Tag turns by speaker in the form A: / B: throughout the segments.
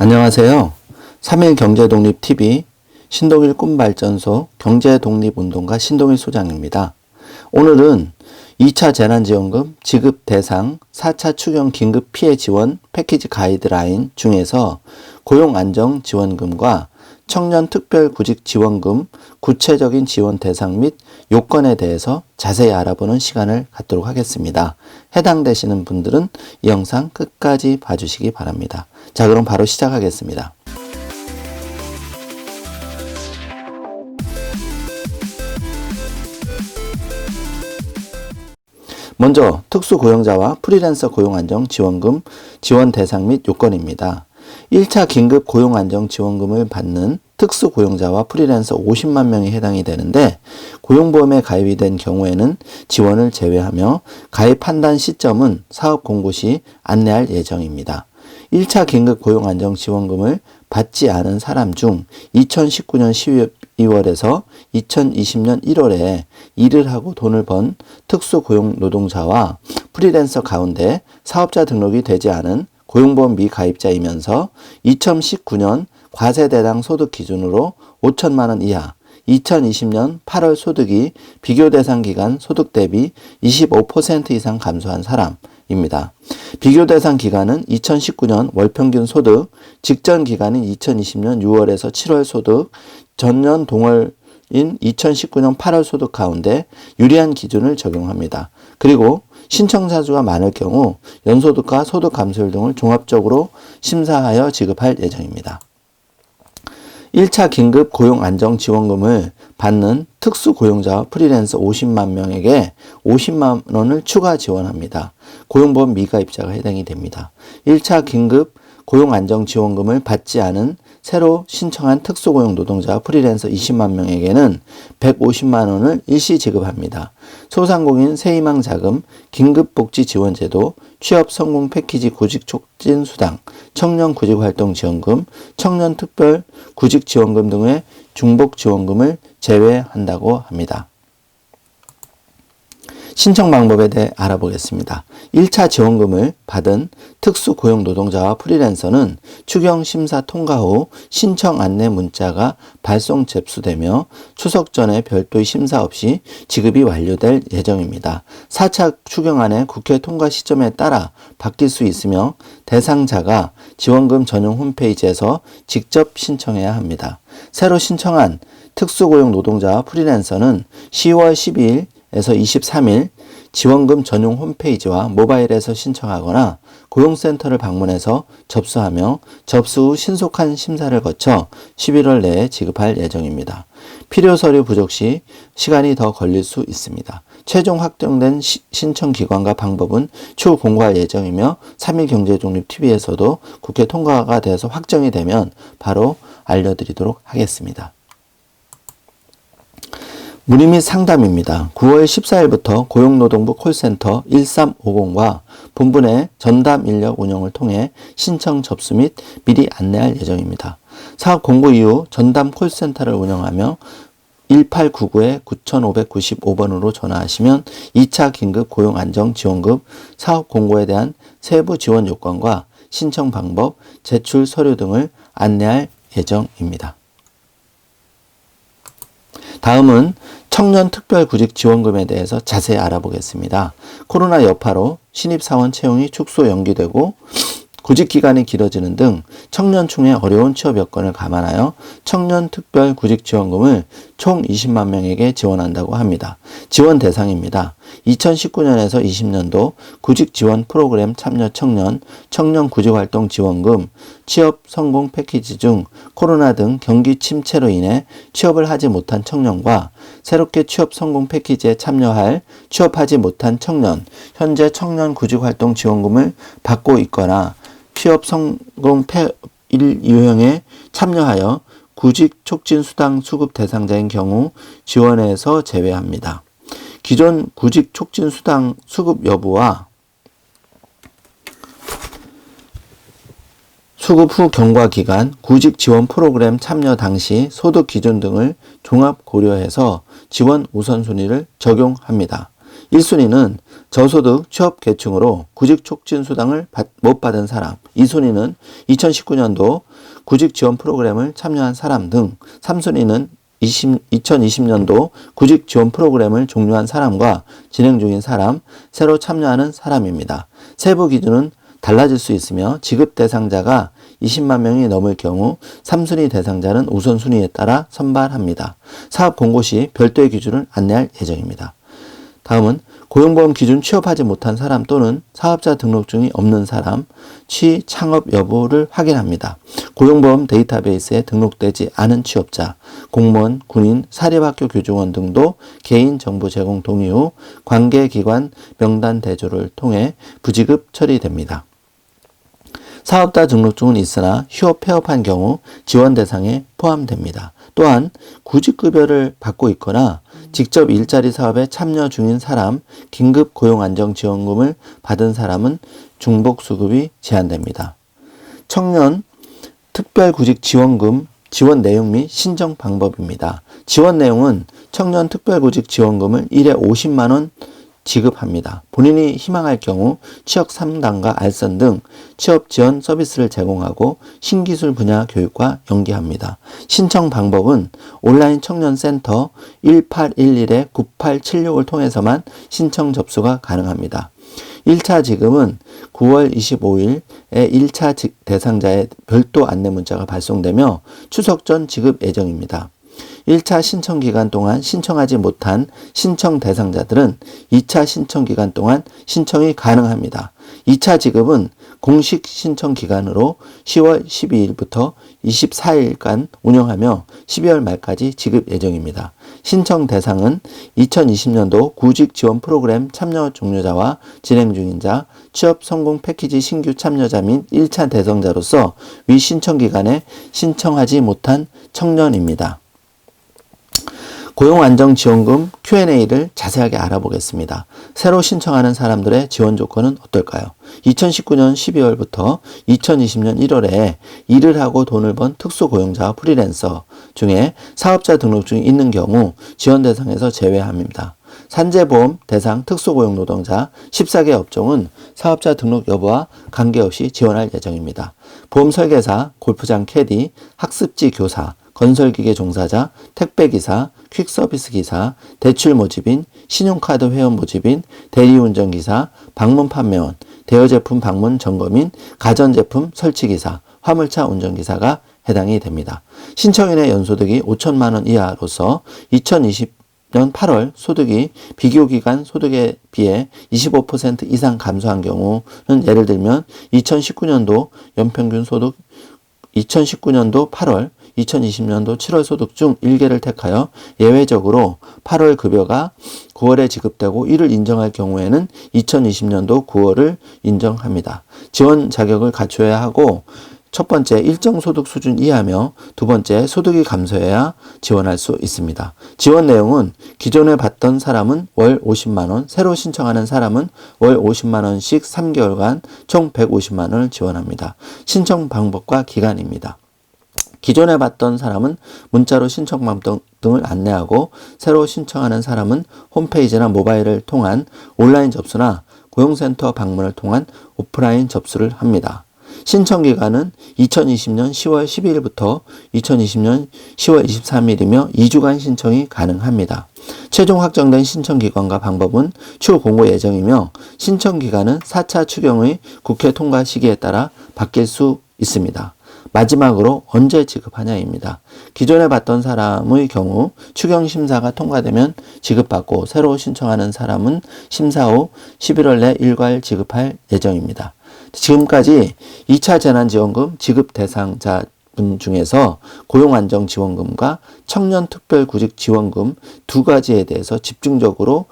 A: 안녕하세요. 3일 경제독립TV 신동일 꿈발전소 경제독립운동가 신동일 소장입니다. 오늘은 2차 재난지원금 지급 대상 4차 추경 긴급 피해 지원 패키지 가이드라인 중에서 고용안정지원금과 청년특별구직지원금 구체적인 지원 대상 및 요건에 대해서 자세히 알아보는 시간을 갖도록 하겠습니다. 해당되시는 분들은 이 영상 끝까지 봐주시기 바랍니다. 자, 그럼 바로 시작하겠습니다. 먼저 특수고용자와 프리랜서 고용안정지원금 지원 대상 및 요건입니다. 1차 긴급 고용안정지원금을 받는 특수고용자와 프리랜서 50만 명이 해당이 되는데, 고용보험에 가입이 된 경우에는 지원을 제외하며 가입 판단 시점은 사업 공고 시 안내할 예정입니다. 1차 긴급 고용안정지원금을 받지 않은 사람 중 2019년 12월에서 2020년 1월에 일을 하고 돈을 번 특수고용 노동자와 프리랜서 가운데 사업자 등록이 되지 않은 고용보험 미가입자이면서 2019년 과세대당 소득 기준으로 5천만 원 이하, 2020년 8월 소득이 비교 대상 기간 소득 대비 25% 이상 감소한 사람입니다. 비교 대상 기간은 2019년 월평균 소득, 직전 기간인 2020년 6월에서 7월 소득, 전년 동월인 2019년 8월 소득 가운데 유리한 기준을 적용합니다. 그리고 신청자 수가 많을 경우 연소득과 소득 감소율 등을 종합적으로 심사하여 지급할 예정입니다. 1차 긴급 고용안정지원금을 받는 특수고용자와 프리랜서 50만 명에게 50만 원을 추가 지원합니다. 고용보험 미가입자가 해당이 됩니다. 1차 긴급 고용안정지원금을 받지 않은 새로 신청한 특수고용 노동자와 프리랜서 20만 명에게는 150만 원을 일시 지급합니다. 소상공인 새희망자금, 긴급복지지원제도, 취업성공 패키지 구직촉진수당, 청년구직활동지원금, 청년특별구직지원금 등의 중복지원금을 제외한다고 합니다. 신청 방법에 대해 알아보겠습니다. 1차 지원금을 받은 특수고용노동자와 프리랜서는 추경심사 통과 후 신청 안내 문자가 발송 접수되며 추석 전에 별도의 심사 없이 지급이 완료될 예정입니다. 4차 추경안의 국회 통과 시점에 따라 바뀔 수 있으며 대상자가 지원금 전용 홈페이지에서 직접 신청해야 합니다. 새로 신청한 특수고용 노동자와 프리랜서는 10월 12일 에서 23일 지원금 전용 홈페이지와 모바일에서 신청하거나 고용센터를 방문해서 접수하며 접수 후 신속한 심사를 거쳐 11월 내에 지급할 예정입니다. 필요 서류 부족 시 시간이 더 걸릴 수 있습니다. 최종 확정된 신청 기관과 방법은 추후 공고할 예정이며 3일 경제독립TV에서도 국회 통과가 되어서 확정이 되면 바로 알려드리도록 하겠습니다. 문의 및 상담입니다. 9월 14일부터 고용노동부 콜센터 1350과 본부 내 전담 인력 운영을 통해 신청 접수 및 미리 안내할 예정입니다. 사업 공고 이후 전담 콜센터를 운영하며 1899-9595번으로 전화하시면 2차 긴급 고용안정지원금 사업 공고에 대한 세부 지원 요건과 신청 방법, 제출 서류 등을 안내할 예정입니다. 다음은 청년특별구직지원금에 대해서 자세히 알아보겠습니다. 코로나 여파로 신입사원 채용이 축소 연기되고 구직기간이 길어지는 등 청년층의 어려운 취업 여건을 감안하여 청년특별구직지원금을 총 20만 명에게 지원한다고 합니다. 지원 대상입니다. 2019년에서 20년도 구직지원 프로그램 참여 청년, 청년구직활동지원금, 취업성공 패키지 중 코로나 등 경기 침체로 인해 취업을 하지 못한 청년과 새롭게 취업성공 패키지에 참여할 취업하지 못한 청년, 현재 청년구직활동지원금을 받고 있거나 취업성공 유형에 참여하여 구직촉진수당 수급 대상자인 경우 지원에서 제외합니다. 기존 구직촉진수당 수급 여부와 수급 후 경과기간, 구직지원 프로그램 참여 당시 소득 기준 등을 종합 고려해서 지원 우선순위를 적용합니다. 1순위는 저소득 취업계층으로 구직촉진수당을 못 받은 사람, 2순위는 2019년도 구직지원 프로그램을 참여한 사람 등 3순위는 2020년도 구직지원 프로그램을 종료한 사람과 진행 중인 사람, 새로 참여하는 사람입니다. 세부 기준은 달라질 수 있으며 지급 대상자가 20만 명이 넘을 경우 3순위 대상자는 우선순위에 따라 선발합니다. 사업 공고 시 별도의 기준을 안내할 예정입니다. 다음은 고용보험 기준 취업하지 못한 사람 또는 사업자 등록증이 없는 사람, 취창업 여부를 확인합니다. 고용보험 데이터베이스에 등록되지 않은 취업자, 공무원, 군인, 사립학교 교직원 등도 개인정보 제공 동의 후 관계기관 명단 대조를 통해 부지급 처리됩니다. 사업자 등록증은 있으나 휴업 폐업한 경우 지원 대상에 포함됩니다. 또한 구직급여를 받고 있거나 직접 일자리 사업에 참여 중인 사람, 긴급 고용안정지원금을 받은 사람은 중복수급이 제한됩니다. 청년 특별구직지원금 지원 내용 및 신청 방법입니다. 지원 내용은 청년 특별구직지원금을 1회 50만 원 지급합니다. 본인이 희망할 경우 취업 상담과 알선 등 취업 지원 서비스를 제공하고 신기술 분야 교육과 연계합니다. 신청 방법은 온라인 청년센터 1811-9876을 통해서만 신청 접수가 가능합니다. 1차 지급은 9월 25일에 1차 대상자의 별도 안내 문자가 발송되며 추석 전 지급 예정입니다. 1차 신청 기간 동안 신청하지 못한 신청 대상자들은 2차 신청 기간 동안 신청이 가능합니다. 2차 지급은 공식 신청 기간으로 10월 12일부터 24일간 운영하며 12월 말까지 지급 예정입니다. 신청 대상은 2020년도 구직 지원 프로그램 참여 종료자와 진행 중인 자, 취업 성공 패키지 신규 참여자 및 1차 대상자로서 위 신청 기간에 신청하지 못한 청년입니다. 고용안정지원금 Q&A를 자세하게 알아보겠습니다. 새로 신청하는 사람들의 지원 조건은 어떨까요? 2019년 12월부터 2020년 1월에 일을 하고 돈을 번 특수고용자와 프리랜서 중에 사업자 등록증이 있는 경우 지원 대상에서 제외합니다. 산재보험 대상 특수고용노동자 14개 업종은 사업자 등록 여부와 관계없이 지원할 예정입니다. 보험 설계사, 골프장 캐디, 학습지 교사, 건설기계 종사자, 택배기사, 퀵서비스 기사, 대출 모집인, 신용카드 회원 모집인, 대리운전기사, 방문 판매원, 대여제품 방문 점검인, 가전제품 설치기사, 화물차 운전기사가 해당이 됩니다. 신청인의 연소득이 5천만 원 이하로서 2020년 8월 소득이 비교기간 소득에 비해 25% 이상 감소한 경우는 예를 들면 2019년도 연평균 소득 2019년도 8월 2020년도 7월 소득 중 1개를 택하여 예외적으로 8월 급여가 9월에 지급되고 이를 인정할 경우에는 2020년도 9월을 인정합니다. 지원 자격을 갖춰야 하고 첫 번째 일정 소득 수준 이하며 두 번째 소득이 감소해야 지원할 수 있습니다. 지원 내용은 기존에 받던 사람은 월 50만 원, 새로 신청하는 사람은 월 50만 원씩 3개월간 총 150만 원을 지원합니다. 신청 방법과 기간입니다. 기존에 받던 사람은 문자로 신청 방법 등을 안내하고 새로 신청하는 사람은 홈페이지나 모바일을 통한 온라인 접수나 고용센터 방문을 통한 오프라인 접수를 합니다. 신청 기간은 2020년 10월 12일부터 2020년 10월 23일이며 2주간 신청이 가능합니다. 최종 확정된 신청 기관과 방법은 추후 공고 예정이며 신청 기간은 4차 추경의 국회 통과 시기에 따라 바뀔 수 있습니다. 마지막으로 언제 지급하냐입니다. 기존에 받던 사람의 경우 추경 심사가 통과되면 지급받고 새로 신청하는 사람은 심사 후 11월 내 일괄 지급할 예정입니다. 지금까지 2차 재난지원금 지급 대상자분 중에서 고용안정지원금과 청년특별구직지원금 두 가지에 대해서 집중적으로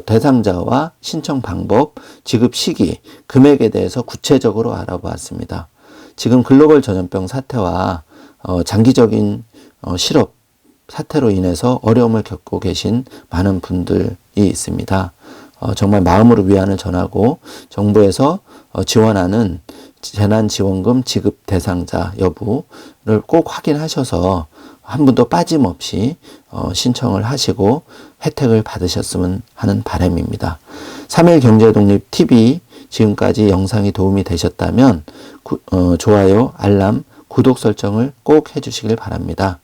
A: 대상자와 신청 방법, 지급 시기, 금액에 대해서 구체적으로 알아보았습니다. 지금 글로벌 전염병 사태와 장기적인 실업 사태로 인해서 어려움을 겪고 계신 많은 분들이 있습니다. 정말 마음으로 위안을 전하고 정부에서 지원하는 재난지원금 지급 대상자 여부를 꼭 확인하셔서 한 분도 빠짐없이 신청을 하시고 혜택을 받으셨으면 하는 바람입니다. 3일 경제독립 TV 지금까지 영상이 도움이 되셨다면 좋아요, 알람, 구독 설정을 꼭 해주시길 바랍니다.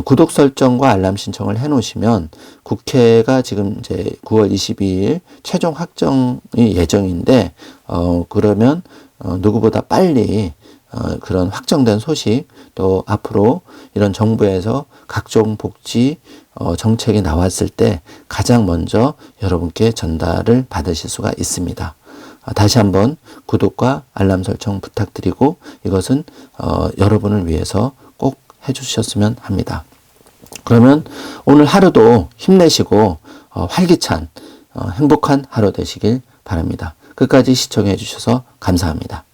A: 구독 설정과 알람 신청을 해 놓으시면 국회가 지금 이제 9월 22일 최종 확정이 예정인데 그러면 누구보다 빨리 그런 확정된 소식 또 앞으로 이런 정부에서 각종 복지 정책이 나왔을 때 가장 먼저 여러분께 전달을 받으실 수가 있습니다. 다시 한번 구독과 알람 설정 부탁드리고 이것은 여러분을 위해서 꼭 해주셨으면 합니다. 그러면 오늘 하루도 힘내시고 활기찬 행복한 하루 되시길 바랍니다. 끝까지 시청해 주셔서 감사합니다.